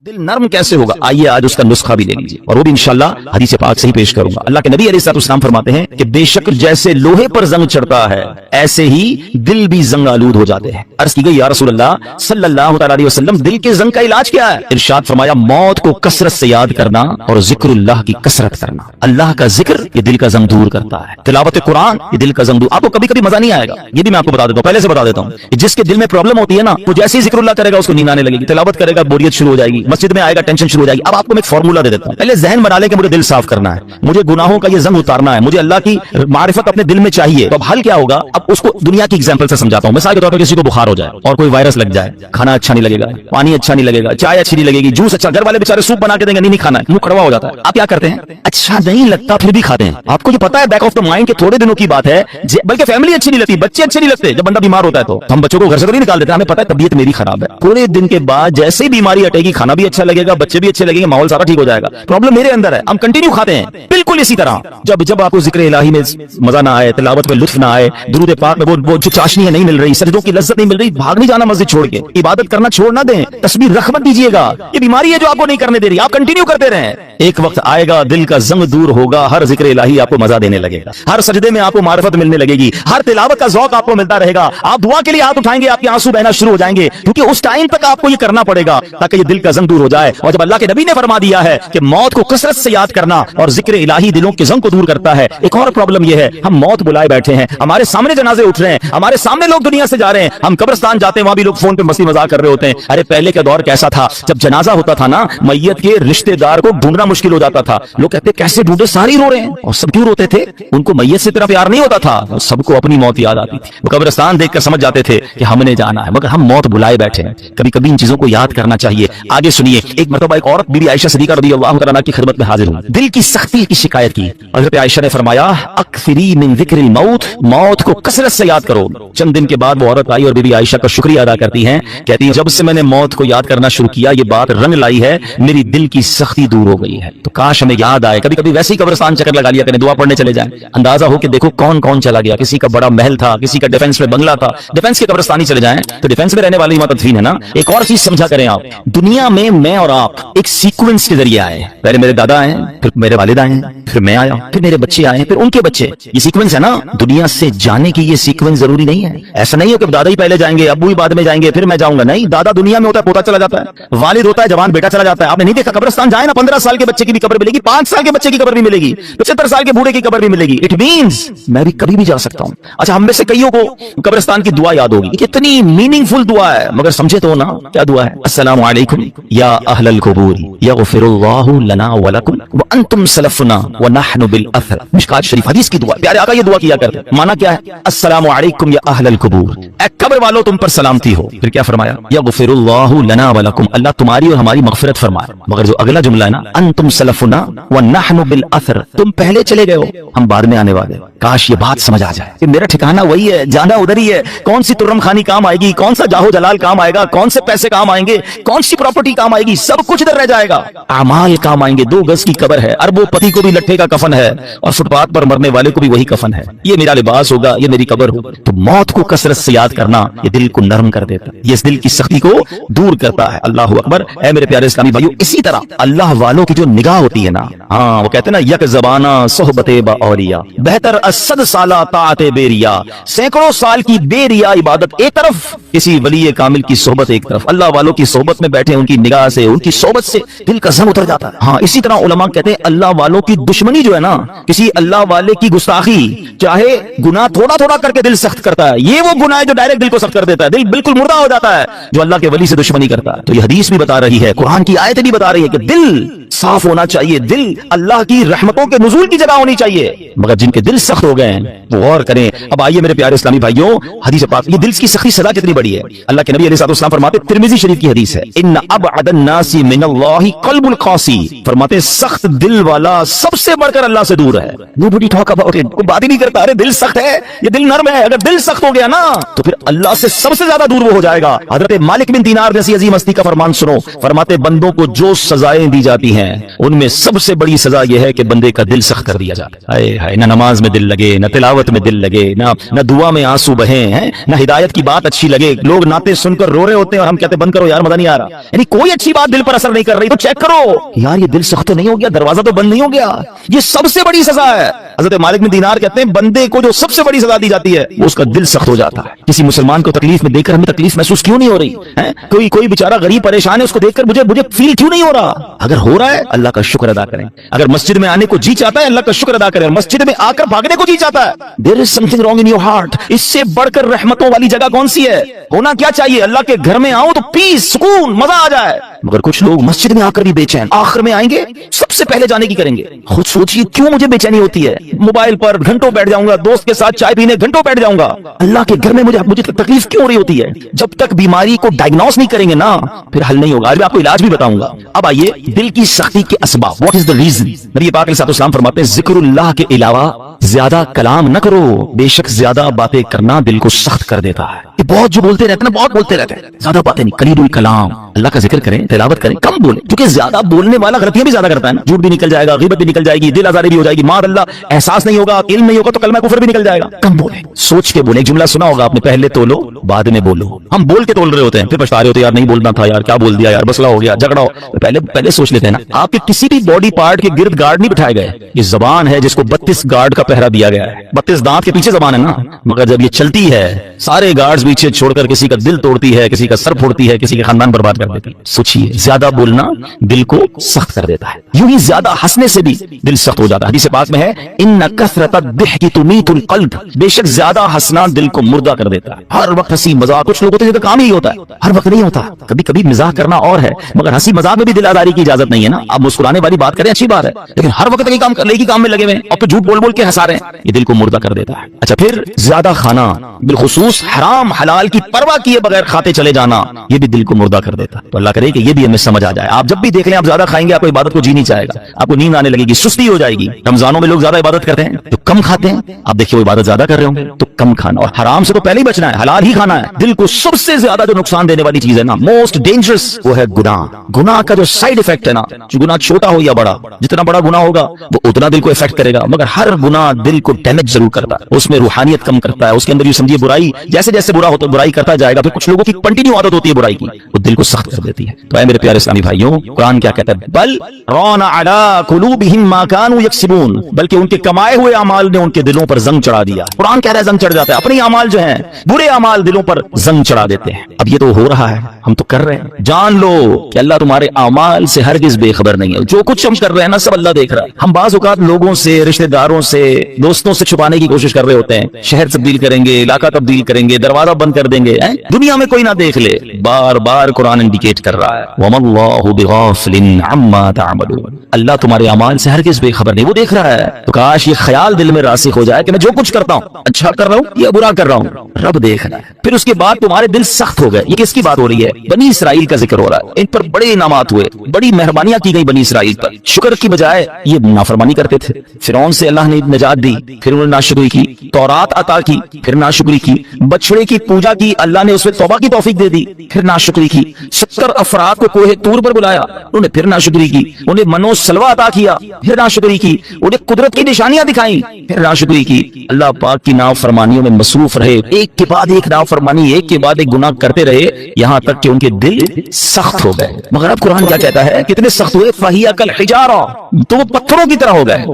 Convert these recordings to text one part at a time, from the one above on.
दिल नरम कैसे होगा, आइए आज उसका नुस्खा भी ले लीजिए और वो भी इंशाल्लाह हदीस पाक से ही पेश करूंगा। अल्लाह के नबी अलैहिस्सलाम फरमाते हैं कि बेशक जैसे लोहे पर जंग चढ़ता है ऐसे ही दिल भी जंग आलूद हो जाते हैं। अर्ज की गई या रसूल अल्लाह सल्लल्लाहु अलैहि वसल्लम दिल के जंग का इलाज क्या है? इरशाद फरमाया मौत को कसरत से याद करना और जिक्रुल्लाह की कसरत करना। अल्लाह का जिक्र ये दिल का जंग दूर करता है, तिलावत कुरान ये दिल का जंग दूर। आपको कभी कभी मजा नहीं आएगा, ये भी मैं आपको बता देता हूँ, पहले से बता देता हूँ। जिसके दिल में प्रॉब्लम होती है ना, वो जैसे ही जिक्रुल्लाह करेगा उसको नींद आने लगेगी, तिलावत करेगा बोरियत शुरू हो जाएगी, मस्जिद में आएगा टेंशन शुरू हो जाएगी। अब आपको मैं एक फार्मूला दे देता हूं, पहले जहन बना ले कि मुझे दिल साफ करना है, मुझे गुनाहों का ये जंग उतारना है, मुझे अल्लाह की मारिफत अपने दिल में चाहिए। तो अब हल क्या होगा? अब उसको दुनिया की एग्जांपल से समझाता हूं। मिसाल के तौर पर किसी को बुखार हो जाए और कोई वायरस लग जाए, खाना अच्छा नहीं लगेगा, पानी अच्छा नहीं लगेगा, चाय अच्छी नहीं लगेगी, जूस अच्छा, घर वाले बेचारे सूप बना के देंगे, नहीं खाना है, मुंह कड़वा हो जाता है। आप क्या करते हैं? अच्छा नहीं लगता फिर भी खाते हैं। आपको ये पता है बैक ऑफ द माइंड के थोड़े दिनों की बात है, बल्कि फैमिली अच्छी नहीं लगती, बच्चे अच्छे नहीं लगते। जब बंदा बीमार होता है तो हम बच्चों को घर से तो नहीं निकाल देते, हमें पता है तबीयत मेरी खराब है। थोड़े दिन के बाद जैसे ही बीमारी हटेगी खाना भी अच्छा लगेगा, बच्चे भी अच्छे लगेंगे, माहौल सारा ठीक हो जाएगा। प्रॉब्लम मेरे अंदर है, हम कंटिन्यू खाते हैं। बिल्कुल इसी तरह जब आपको जिक्र इलाही में मजा ना आए, तिलावत में लुत्फ ना आए, दुरूद पाक में वो जो चाशनी है नहीं मिल रही, सजदों की लज्जत नहीं मिल रही, भाग नहीं जाना मस्जिद छोड़ के, इबादत करना छोड़ ना दें, तस्बीह रख मत दीजिएगा। ये बीमारी है जो आपको नहीं करने दे रही, आप कंटिन्यू करते रहें। एक वक्त आएगा दिल का जंग दूर होगा, हर जिक्र इलाही आपको मजा देने लगेगा, हर सजदे में आपको मारिफत मिलने लगेगी, हर तिलावत का ज़ौक़ आपको मिलता रहेगा। आप दुआ के लिए हाथ उठाएंगे, आपके आंसू बहना शुरू हो जाएंगे, क्योंकि उस टाइम तक आपको ये करना पड़ेगा ताकि ये दिल का जंग दूर हो जाए। और जब अल्लाह के नबी ने फरमा दिया है कि मौत को कसरत से याद करना और जिक्र इलाही दिलों के जंग को दूर करता है। एक और प्रॉब्लम यह है, हम मौत बुलाए बैठे हैं, हमारे सामने जनाजे उठ रहे हैं, हमारे सामने लोग दुनिया से जा रहे हैं, हम कब्रिस्तान जाते हैं, वहां भी लोग फोन पे मस्ती मजाक कर रहे होते हैं। अरे पहले का दौर कैसा था, जब जनाजा होता था ना, मैयत के रिश्तेदार को ढूंढना मुश्किल हो जाता था। लोग कहते कैसे ढूंढे, सारे रो रहे हैं। और सब क्यों रोते थे? उनको मैयत से तरफ प्यार नहीं होता था, सबको अपनी मौत याद आती थी। वो कब्रिस्तान देखकर समझ जाते थे कि हमने जाना है, मगर हम मौत बुलाए बैठे हैं। कभी कभी इन चीजों को याद करना चाहिए। आगे सुनिए, एक मरतबा एक औरत बीबी आयशा सिद्दीका रज़ियल्लाहु तआला की खिदमत में हाजिर हुई, दिल की सख्ती की शिकायत की। हज़रत आयशा ने फरमाया अक्सिरी मिन ज़िक्रिल मौत, मौत को कसरत से याद करो। चंद दिन के बाद वो औरत आई और बीबी आयशा का शुक्रिया अदा करती हैं, कहती है जब से मैंने मौत को याद करना शुरू किया, ये बात रंग लाई है, मेरी दिल की सख्ती दूर हो गई है। तो काश हमें याद आए, कभी कभी वैसे ही कब्रिस्तान चक्कर लगा लिया करें, दुआ पढ़ने चले जाएं, अंदाजा हो कि देखो कौन कौन चला गया। किसी का बड़ा महल था, किसी का डिफेंस में बंगला था, डिफेंस के कब्रिस्तान ही चले जाएं तो डिफेंस में रहने वाली इमाम तदफीन है ना। एक और चीज समझा करें आप, दुनिया में मैं और आप एक सीक्वेंस के जरिए आए। पहले मेरे दादा आए, फिर मेरे वालिद आए, फिर मैं आया, फिर मेरे बच्चे आए, फिर उनके बच्चे। ये सीक्वेंस है ना। दुनिया से जाने की ये सीक्वेंस जरूरी नहीं है। ऐसा नहीं है कि दादा ही पहले जाएंगे, अब्बू ही बाद में जाएंगे, फिर मैं जाऊंगा। नहीं, दादा दुनिया में होता है, पोता चला जाता है, वालिद होता है, जवान बेटा चला जाता है। आपने नहीं देखा कब्रिस्तान जाए ना, 15 साल के बच्चे की भी कब्र मिलेगी, 5 साल के बच्चे की कब्र भी मिलेगी, 75 साल के बूढ़े की कब्र भी मिलेगी। इट मींस मैं भी कभी भी जा सकता हूं। अच्छा, हम में से कईयों को कब्रिस्तान की दुआ याद होगी, कितनी मीनिंगफुल दुआ है, मगर समझे तो ना क्या दुआ है? अस्सलामु अलैकुम या अहलल कुबूर यगफिरुल्लाहु लना व लकुम व अंतुम सलफुना व नहनु बिल अथर। मिशकात शरीफ हदीस की दुआ, प्यारे आका ये दुआ किया करते। माना क्या है? अस्सलामु अलैकुम या अहलल कुबूर, ए कब्र वालों तुम पर सलामती हो। फिर क्या फरमाया? यगफिरुल्लाहु लना व लकुम, अल्लाह तुम्हारी और हमारी मगफिरत फरमाए। मगर जो अगला जुमला है ना, अंतुम सलफुना व नहनु बिल अथर, तुम पहले चले गए हो, हम बाद में आने वाले। काश ये बात समझ आ जाए कि मेरा ठिकाना वही है, जाना उधर ही है। कौन सी तुर्रम खानी काम आएगी, कौन सा जाहो जलाल काम आएगा, कौन से पैसे काम आएंगे, कौन सी प्रॉपर्टी काम आएगी, सब कुछ इधर रह जाएगा। अमाल काम आएंगे। 2 गज की कब्र है, अरबों पति को भी लट्ठे का कफन है और फुटपाथ पर मरने वाले को भी वही कफन है। ये मेरा लिबास होगा, ये मेरी कब्र होगी। तो मौत को कसरत से याद करना ये दिल को नरम कर देता है, ये इस दिल की सख्ती को दूर करता है। अल्लाह अकबर। ऐ मेरे प्यारे इस्लामी भाइयों, इसी तरह अल्लाह वालों की जो निगाह होती है ना, हाँ वो कहते हैं ना, यक ज़बाना सोहबते बाऔलिया बेहतर असद साला ताअते बेरिया। सैकड़ों साल की बेरिया इबादत एक तरफ, किसी वली कामिल की सोहबत एक तरफ। अल्लाह वालों की सोहबत में बैठे, उनकी निगाह से, उनकी सोहबत से दिल का जंग उतर जाता है। हाँ, इसी तरह उलमा कहते हैं अल्लाह वालों की दुश्मनी जो है ना, किसी अल्लाह वाले की गुस्ताखी, चाहे गुनाह थोड़ा थोड़ा करके दिल सख्त करता है, ये वो गुनाह है जो डायरेक्ट दिल को सख्त कर देता है, दिल बिल्कुल मुर्दा हो जाता है, जो अल्लाह के वली से दुश्मनी करता है। तो ये हदीस भी बता रही है, कुरान की आयत भी बता रही है कि दिल साफ होना चाहिए, दिल अल्लाह की रहमतों के नुज़ूल की जगह होनी चाहिए। मगर जिनके दिल सख्त हो गए हैं वो और करें। अब आइए मेरे प्यारे इस्लामी भाइयों, हदीस पाक, ये दिल की सख्ती सजा कितनी बड़ी है। अल्लाह के नबी अलैहिस्सलाम फरमाते, तिर्मिज़ी शरीफ की हदीस है, इन्न अबअदन नासी मिनल्लाहि क़ल्बुल क़ासी, फरमाते सख्त दिल वाला सबसे बढ़कर अल्लाह से दूर है। नोबडी टॉक अबाउट इट, कोई बात ही नहीं करता। अरे दिल सख्त है, ये दिल नर्म है, अगर दिल सख्त हो गया ना तो फिर अल्लाह से सबसे ज्यादा दूर वो हो जाएगा। हजरत मालिक बिन दीनार जैसी अजीम हस्ती का फरमान सुनो, फरमाते बंदों को जो सजाएं दी जाती हैं उनमें सबसे बड़ी सजा यह है कि बंदे का दिल सख्त कर दिया जाए। हाय हाय, ना नमाज में दिल लगे, ना तिलावत में दिल लगे, ना दुआ में आंसू बहे हैं, ना हिदायत की बात अच्छी लगे। लोग नाते सुनकर रो रहे होते हैं और हम कहते बंद करो यार, मजा नहीं आ रहा। यानी कोई अच्छी बात दिल पर असर नहीं कर रही तो चेक करो यार, ये दिल सख्त तो नहीं हो गया, दरवाजा तो बंद नहीं हो गया। ये सबसे बड़ी सजा है। हजरत मालिक बिन दीनार कहते हैं बंदे को जो सबसे बड़ी सजा दी जाती है वो उसका दिल सख्त हो जाता है। किसी मुसलमान को तकलीफ में देखकर हमें तकलीफ महसूस क्यों नहीं हो रही है? कोई बेचारा गरीब परेशान है, उसको देखकर मुझे फील क्यों नहीं हो रहा? अगर हो रहा है अल्लाह का शुक्र अदा करें। अगर मस्जिद में आने को जी चाहता है अल्लाह का शुक्र अदा करें, मस्जिद में आकर भागने को जी चाहता है, there is something wrong in your heart. इससे बढ़कर रहमतों वाली जगह कौन सी है? होना क्या चाहिए? अल्लाह के घर में आओ तो पीस, सुकून, मजा आ जाए। मगर कुछ लोग मस्जिद में आकर भी बेचैन, आखिर में आएंगे सबसे पहले जाने की करेंगे। खुद सोचिए क्यों मुझे बेचैनी होती है? मोबाइल पर घंटों बैठ जाऊंगा, दोस्त के साथ चाय पीने घंटों बैठ जाऊंगा, अल्लाह के घर में मुझे तकलीफ क्यों हो रही होती है? जब तक बीमारी को डायग्नोस नहीं करेंगे ना फिर हल नहीं होगा। आज मैं आपको इलाज भी बताऊंगा। अब आइए दिल की सख्ती के असबाब, व्हाट इज द रीजन। नबी पाक अलैहिस्सलाम फरमाते हैं जिक्रुल्लाह के अलावा ज्यादा कलाम न करो, बेशक ज्यादा बातें करना दिल को सख्त कर देता है। ये बहुत जो बोलते रहते हैं ना, बहुत बोलते रहते हैं, ज्यादा बातें नहीं, कलीलुल कलाम। अल्लाह का जिक्र करें, तिलावत करें, कम बोले, क्योंकि ज्यादा बोलने वाला गलतियां भी ज्यादा करता है ना। झूठ भी निकल जाएगा, गीबत भी निकल जाएगी, दिल आजारी भी हो जाएगी, मार अल्लाह, एहसास नहीं होगा, इल्म नहीं होगा तो कलमा कुफर भी निकल जाएगा। कम बोले, सोच के बोले। एक जुमला सुना होगा आपने, पहले तोलो बाद में बोलो। हम बोल के तोल रहे होते हैं, फिर पछता रहे होते हैं, यार नहीं बोलना था, यार क्या बोल दिया, यार मसला हो गया, झगड़ा हो। पहले सोच लेते हैं ना। आपके किसी भी बॉडी पार्ट के गिर्द गार्ड नहीं बिठाए गए। ये जबान है जिसको 32 गार्ड का पहरा दिया गया है। 32 दांत के पीछे जबान है ना, मगर जब ये चलती है सारे गार्ड्स पीछे छोड़कर किसी का दिल तोड़ती है, किसी का सर फोड़ती है, किसी का खानदान बर्बाद कर देती है। सोचिए, ज्यादा बोलना दिल को सख्त कर देता है। यूं ही ज्यादा हंसने से भी दिल सख्त हो जाता है। हदीस पाक में है इन्ना कसरत अद-दिहकी तुमीतुल क़ल्ब, बेशक ज्यादा हंसना दिल को मुर्दा कर देता है। हर वक्त हंसी मजाक, कुछ लोगों का काम ही होता है, हर वक्त नहीं होता, कभी कभी मजाक करना और है, मगर हंसी मजाक में भी दिलादारी की इजाजत नहीं है ना। आप मुस्कुराने वाली बात करें अच्छी बात है, लेकिन हर वक्त एक काम में लगे हुए और फिर झूठ बोल बोल के हंसा रहे हैं, ये दिल को मुर्दा कर देता है। अच्छा, फिर ज्यादा खाना, बिलखुसूस हराम हलाल की परवाह किए बगैर खाते चले जाना, ये भी दिल को मुर्दा कर देता है। तो अल्लाह करे कि ये भी हमें समझ आ जाए। आप जब भी देख लें आप ज्यादा खाएंगे, आपको इबादत को जी नहीं चाहेगा, आपको नींद आने लगेगी, सुस्ती हो जाएगी। रमजानों में लोग ज्यादा इबादत करते हैं तो कम खाते हैं, आप देखिए वो इबादत ज्यादा कर रहे होंगे तो कम खाना। और हराम से तो पहले ही बचना है, हलाल ही खाना है। दिल को सबसे ज्यादा जो नुकसान देने वाली चीज है ना, मोस्ट डेंजरस, वो है गुनाह। गुनाह का जो साइड इफेक्ट है ना, जो गुनाह छोटा हो या बड़ा, जितना बड़ा गुनाह होगा वो उतना दिल को इफेक्ट करेगा, मगर हर गुनाह दिल को डैमेज जरूर करता है। उसमें रूहानियत कम करता है, उसके अंदर यूं समझिए बुराई, जैसे जैसे बुरा होता बुराई करता जाएगा, फिर कुछ लोगों की कंटिन्यू आदत होती है बुराई की, वो दिल को सख्त कर देती है। तो ऐ मेरे प्यारे इस्लामी भाइयों, कुरान क्या कहता है? बल रौना अला कुलूबिहिम मा कानू यक्सिबून, बल्कि उनके कमाए हुए अमाल ने उनके दिलों पर जंग चढ़ा दिया। कुरान कह रहा है जंग चढ़ जाता है, अपने अमाल जो हैं बुरे अमाल दिलों पर जंग चढ़ा देते हैं। अब ये तो हो रहा है, हम तो कर रहे हैं। जान लो कि अल्लाह तुम्हारे अमाल से हरगिज बेखबर नहीं है। जो कुछ हम कर रहे हैं ना, सब अल्लाह देख रहा है। हम बाज़ औक़ात लोगों से, रिश्तेदारों से, दोस्तों से छुपाने की कोशिश कर रहे होते हैं। शहर तब्दील करेंगे, इलाका तब्दील करेंगे, दरवाजा बंद कर देंगे, दुनिया में कोई ना देख ले। बार बार कुरान इंडिकेट कर रहा है, वमल्लाहु बिगाफिलिन अम्मा तअमलून, अल्लाह तुम्हारे अमाल से हरगिज बेखबर नहीं, वो देख रहा है। तो काश ये ख्याल दिल में रासिख हो जाए कि मैं जो कुछ करता हूँ, अच्छा कर रहा हूँ या बुरा कर रहा हूँ, रब देख रहा है। फिर उसके बाद तुम्हारे दिल सख्त हो गए। ये किसकी बात हो रही है? बनी इसराइल का जिक्र हो रहा है। इन पर बड़े इनामात हुए, बड़ी मेहरबानियां की गई बनी इसराइल पर। शुक्र की बजाय ये नाफरमानी करते थे। फिरौन से अल्लाह ने निजात दी, फिर उन्होंने नाशुक्री की। तौरात अता की, फिर नाशुक्री की। बछड़े की पूजा की, अल्लाह ने उसमें तौबा की तौफीक दे दी, फिर नाशुक्री की। 70 अफराद को कोहे तूर पर बुलाया, उन्होंने फिर नाशुक्री की। उन्हें मनो सलवा अता किया, फिर नाशुक्री की। उन्हें कुदरत की निशानियां दिखाई, फिर नाशुक्री की। अल्लाह पाक की नाफरमानियों में मसरूफ रहे, एक के बाद एक नाफरमानी, एक के बाद एक गुनाह करते रहे, यहां तक कि उनके दिल सख्त हो गए। मगर अब कुरान क्या कहता है? कितने सख्त हुए? फहिया कल हिजारा, तो वो पत्थरों की तरह हो गए।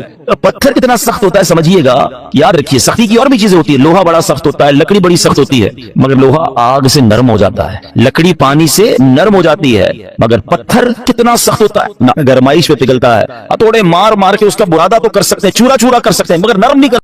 पत्थर कितना सख्त होता है समझिएगा। याद रखिए, सख्ती की और भी चीजें होती है। लोहा बड़ा सख्त होता है, लकड़ी बड़ी सख्त होती है, मगर लोहा आग से नरम हो जाता है, लकड़ी पानी से नरम हो जाती है, मगर पत्थर कितना सख्त होता है ना, गरमाइश पे पिघलता है। हथौड़े मार मार के उसका बुरादा तो कर सकते हैं, चूरा चूरा कर सकते हैं, मगर नरम नहीं कर